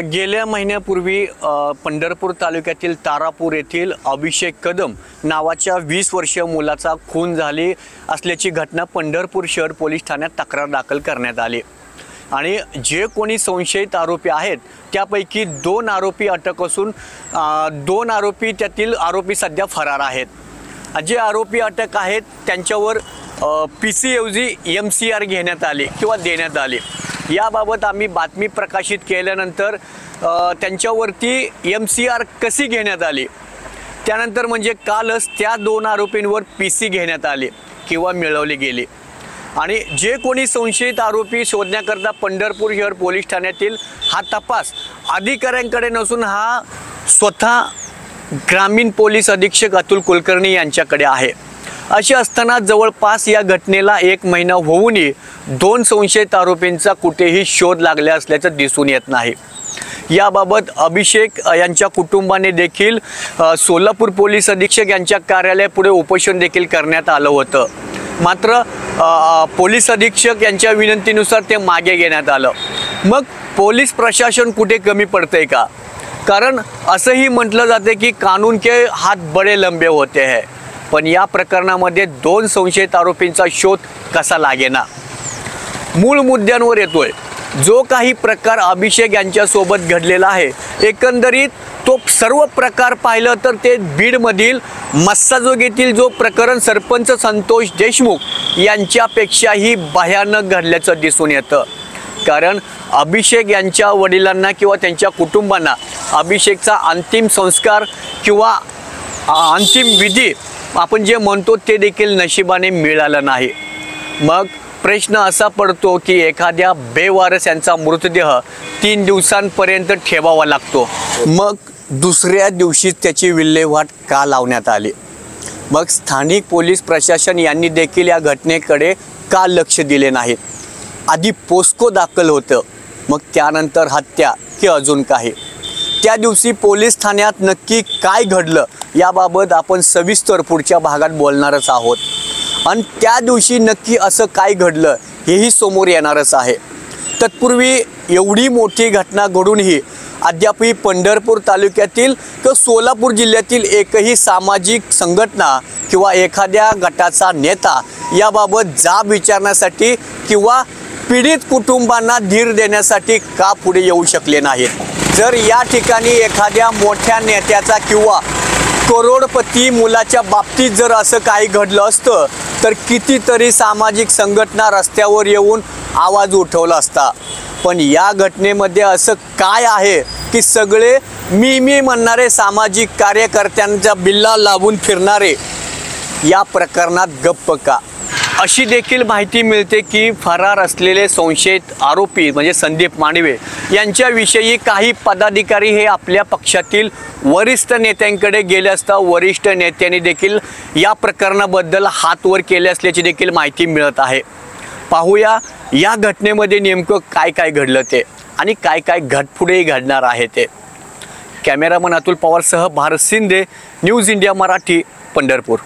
गेल्या महिन्यापूर्वी पंढरपूर तालुक्यातील तारापूर येथील अभिषेक कदम नावाच्या 20 वर्षीय मुलाचा खून झाली असल्याची घटना पंढरपूर शहर पोलीस ठाण्यात तक्रार दाखल करण्यात आली आणि जे कोणी संशयित आरोपी आहेत त्यापैकी 2 आरोपी अटक असून 2 आरोपी त्यातील आरोपी सध्या फरार आहेत। जे आरोपी अटक आहेत त्यांच्यावर PC ऐवजी MCR घेण्यात आली किंवा देण्यात आली। याबाबत आम्ही बातमी प्रकाशित केल्यानंतर त्यांच्यावरती MCR कशी घेण्यात आली त्यानंतर म्हणजे कालच त्या 2 आरोपींवर PC घेण्यात आले किंवा मिळवले गेले आणि जे कोणी संशयित आरोपी शोधण्याकरता पंढरपूर शहर पोलीस ठाण्यातील हा तपास अधिकाऱ्यांकडे नसून हा स्वतः ग्रामीण पोलीस अधीक्षक अतुल कुलकर्णी यांच्याकडे आहे। असे असताना जवळपास या घटनेला 1 महिना होऊनही 2 संशयित आरोपींचा कुठेही शोध लागला असल्याचं दिसून येत नाही। याबाबत अभिषेक यांच्या कुटुंबाने देखील सोलापूर पोलीस अधीक्षक यांच्या कार्यालयापुढे उपोषण देखील करण्यात आलं होतं, मात्र पोलीस अधीक्षक यांच्या विनंतीनुसार ते मागे घेण्यात आलं। मग पोलीस प्रशासन कुठे कमी पडतंय का? कारण असंही म्हटलं जाते की कानून के हात बडे लंबे होते हैं, पण या प्रकरणामध्ये 2 संशयित आरोपींचा शोध कसा लागेना? मूळ मुद्द्यांवर येतोय। जो काही प्रकार अभिषेक यांच्यासोबत घडलेला आहे एकंदरीत तो सर्व प्रकार पाहिलं तर ते बीडमधील मस्साजोग येथील जो प्रकरण सरपंच संतोष देशमुख यांच्यापेक्षाही भयानक घडल्याचं दिसून येतं। कारण अभिषेक यांच्या वडिलांना किंवा त्यांच्या कुटुंबांना अभिषेकचा अंतिम संस्कार किंवा अंतिम विधी आपण जे म्हणतो ते देखील नशिबाने मिळालं नाही। मग प्रश्न असा पडतो की एखाद्या बेवारस यांचा मृतदेह 3 दिवसांपर्यंत ठेवावा लागतो, मग दुसऱ्या दिवशी त्याची विल्हेवाट का लावण्यात आली? मग स्थानिक पोलीस प्रशासन यांनी देखील या घटनेकडे का लक्ष दिले नाहीत? आधी पोस्को दाखल होतं, मग त्यानंतर हत्या की अजून काही? त्या दिवशी पोलीस ठाण्यात नक्की काय घडलं याबाबत आपण सविस्तर पुढच्या भागात बोलणारच आहोत आणि त्या दिवशी नक्की असं काय घडलं हेही समोर येणारच आहे। तत्पूर्वी एवढी मोठी घटना घडूनही अद्यापही पंढरपूर तालुक्यातील किंवा सोलापूर जिल्ह्यातील एकही सामाजिक संघटना किंवा एखाद्या गटाचा नेता याबाबत जाब विचारण्यासाठी किंवा पीडित कुटुंबांना धीर देण्यासाठी का पुढे येऊ शकले नाहीत? जर या ठिकाणी एखाद्या मोठ्या नेत्याचा किंवा करोडपती मुलाच्या बाबतीत जर असं काही घडलं असतं तर कितीतरी सामाजिक संघटना रस्त्यावर येऊन आवाज उठवला असता, पण या घटनेमध्ये असं काय आहे की सगळे मी म्हणणारे सामाजिक कार्यकर्त्यांचा बिल्ला लावून फिरणारे या प्रकरणात गप्प का? अशी देखील माहिती मिळते की फरार असलेले संशयित आरोपी म्हणजे संदीप मांडवे यांच्याविषयी काही पदाधिकारी हे आपल्या पक्षातील वरिष्ठ नेत्यांकडे गेले असता वरिष्ठ नेत्यांनी देखील या प्रकरणाबद्दल हात वर केले असल्याची देखील माहिती मिळत आहे। पाहूया या घटनेमध्ये नेमकं काय काय घडलं ते आणि काय काय घटपुढेही घडणार आहे ते। कॅमेरामन अतुल पवारसह भारत शिंदे, न्यूज इंडिया मराठी, पंढरपूर।